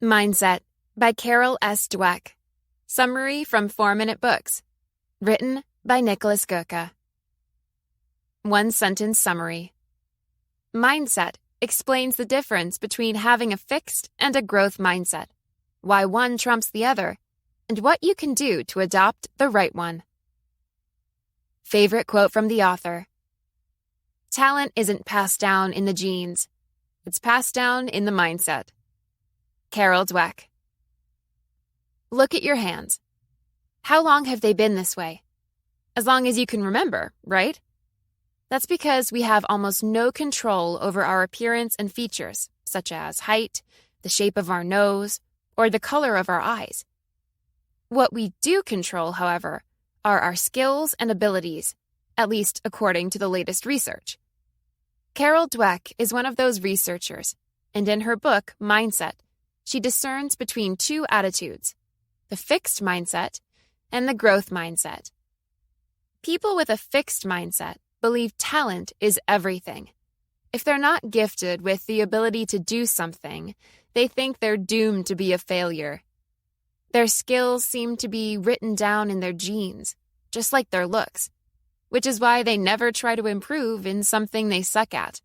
Mindset by Carol Dweck. Summary from 4-Minute Books. Written by Nicholas Gurka. One-sentence summary. Mindset explains the difference between having a fixed and a growth mindset, why one trumps the other, and what you can do to adopt the right one. Favorite quote from the author. Talent isn't passed down in the genes. It's passed down in the mindset. Carol Dweck. Look at your hands. How long have they been this way? As long as you can remember, right? That's because we have almost no control over our appearance and features, such as height, the shape of our nose, or the color of our eyes. What we do control, however, are our skills and abilities, at least according to the latest research. Carol Dweck is one of those researchers, and in her book, Mindset, she discerns between two attitudes, the fixed mindset and the growth mindset. People with a fixed mindset believe talent is everything. If they're not gifted with the ability to do something, they think they're doomed to be a failure. Their skills seem to be written down in their genes, just like their looks, which is why they never try to improve in something they suck at.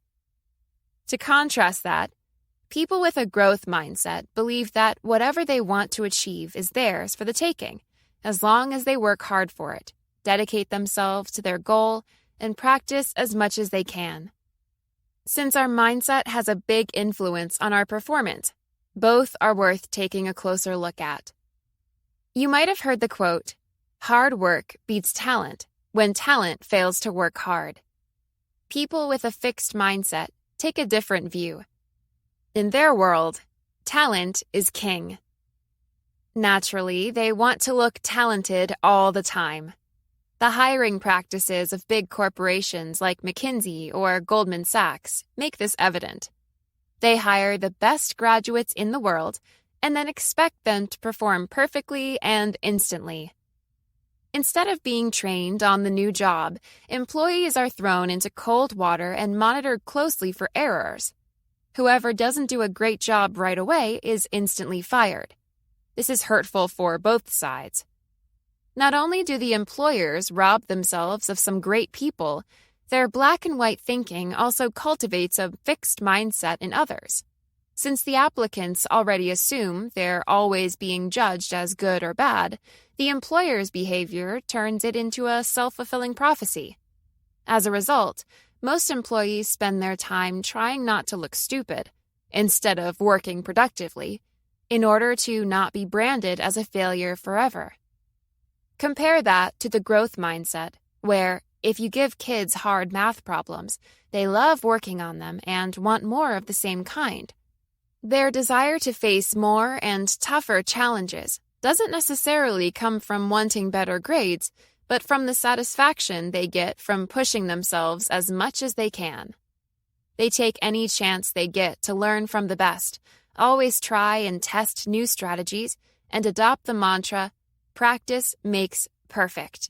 To contrast that, people with a growth mindset believe that whatever they want to achieve is theirs for the taking, as long as they work hard for it, dedicate themselves to their goal, and practice as much as they can. Since our mindset has a big influence on our performance, both are worth taking a closer look at. You might have heard the quote, "Hard work beats talent when talent fails to work hard." People with a fixed mindset take a different view. In their world, talent is king. Naturally, they want to look talented all the time. The hiring practices of big corporations like McKinsey or Goldman Sachs make this evident. They hire the best graduates in the world and then expect them to perform perfectly and instantly. Instead of being trained on the new job, employees are thrown into cold water and monitored closely for errors. Whoever doesn't do a great job right away is instantly fired. This is hurtful for both sides. Not only do the employers rob themselves of some great people, their black and white thinking also cultivates a fixed mindset in others. Since the applicants already assume they're always being judged as good or bad, the employer's behavior turns it into a self-fulfilling prophecy. As a result, most employees spend their time trying not to look stupid, instead of working productively, in order to not be branded as a failure forever. Compare that to the growth mindset, where if you give kids hard math problems, they love working on them and want more of the same kind. Their desire to face more and tougher challenges doesn't necessarily come from wanting better grades, but from the satisfaction they get from pushing themselves as much as they can. They take any chance they get to learn from the best, always try and test new strategies, and adopt the mantra, "Practice makes perfect."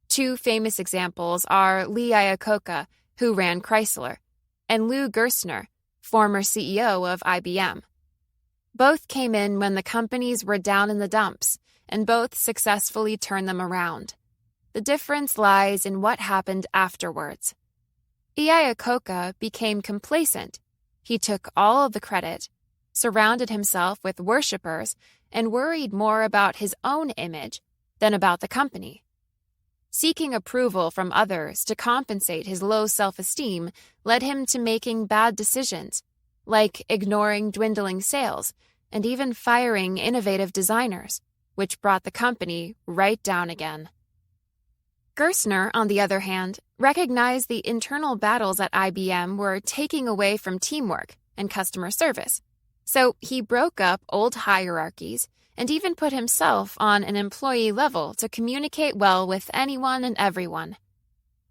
Two famous examples are Lee Iacocca, who ran Chrysler, and Lou Gerstner, former CEO of IBM. Both came in when the companies were down in the dumps, and both successfully turned them around. The difference lies in what happened afterwards. Iacocca became complacent. He took all of the credit, surrounded himself with worshippers, and worried more about his own image than about the company. Seeking approval from others to compensate his low self-esteem led him to making bad decisions, like ignoring dwindling sales and even firing innovative designers, which brought the company right down again. Gerstner, on the other hand, recognized the internal battles at IBM were taking away from teamwork and customer service, so he broke up old hierarchies and even put himself on an employee level to communicate well with anyone and everyone.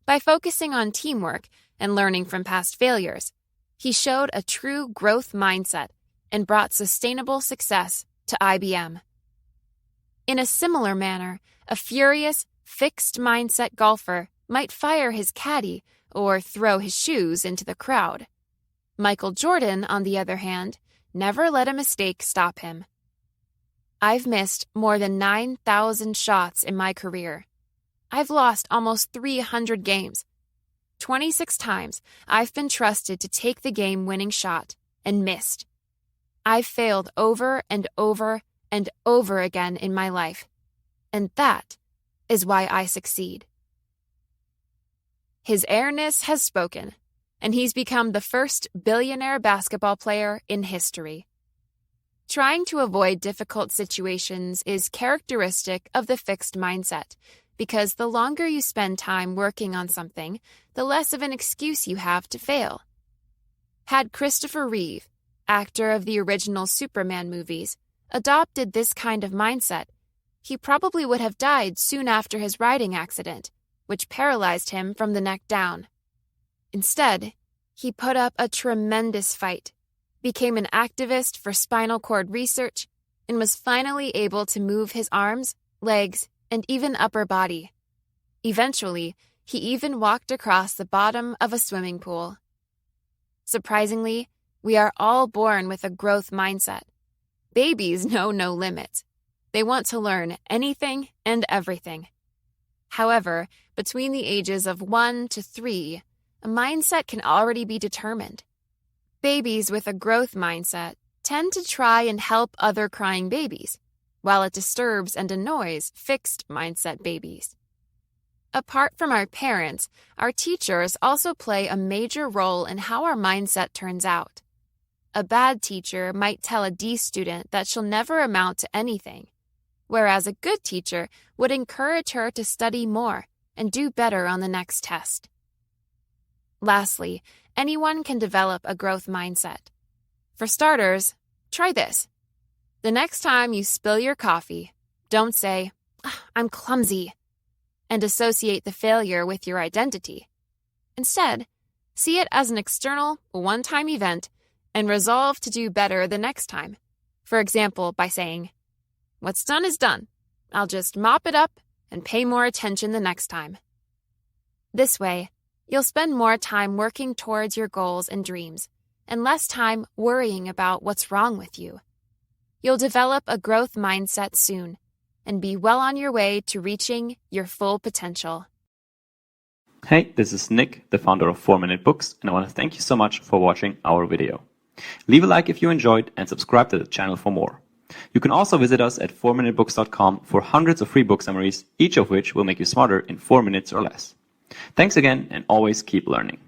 By focusing on teamwork and learning from past failures, he showed a true growth mindset and brought sustainable success to IBM. In a similar manner, a furious, fixed mindset golfer might fire his caddy or throw his shoes into the crowd. Michael Jordan, on the other hand, never let a mistake stop him. I've missed more than 9,000 shots in my career. I've lost almost 300 games. 26 times I've been trusted to take the game-winning shot and missed. I've failed over and over and over again in my life, and that is why I succeed. His airness has spoken, and he's become the first billionaire basketball player in history. Trying to avoid difficult situations is characteristic of the fixed mindset, because the longer you spend time working on something, the less of an excuse you have to fail. Had Christopher Reeve, actor of the original Superman movies, adopted this kind of mindset, he probably would have died soon after his riding accident, which paralyzed him from the neck down. Instead, he put up a tremendous fight, became an activist for spinal cord research, and was finally able to move his arms, legs, and even upper body. Eventually, he even walked across the bottom of a swimming pool. Surprisingly, we are all born with a growth mindset. Babies know no limits. They want to learn anything and everything. However, between the ages of 1 to 3, a mindset can already be determined. Babies with a growth mindset tend to try and help other crying babies, while it disturbs and annoys fixed mindset babies. Apart from our parents, our teachers also play a major role in how our mindset turns out. A bad teacher might tell a D student that she'll never amount to anything, whereas a good teacher would encourage her to study more and do better on the next test. Lastly, anyone can develop a growth mindset. For starters, try this. The next time you spill your coffee, don't say, "I'm clumsy," and associate the failure with your identity. Instead, see it as an external, one-time event and resolve to do better the next time. For example, by saying, "What's done is done. I'll just mop it up and pay more attention the next time." This way, you'll spend more time working towards your goals and dreams, and less time worrying about what's wrong with you. You'll develop a growth mindset soon, and be well on your way to reaching your full potential. Hey, this is Nick, the founder of 4-Minute Books, and I want to thank you so much for watching our video. Leave a like if you enjoyed and subscribe to the channel for more. You can also visit us at 4minutebooks.com for hundreds of free book summaries, each of which will make you smarter in 4 minutes or less. Thanks again, and always keep learning.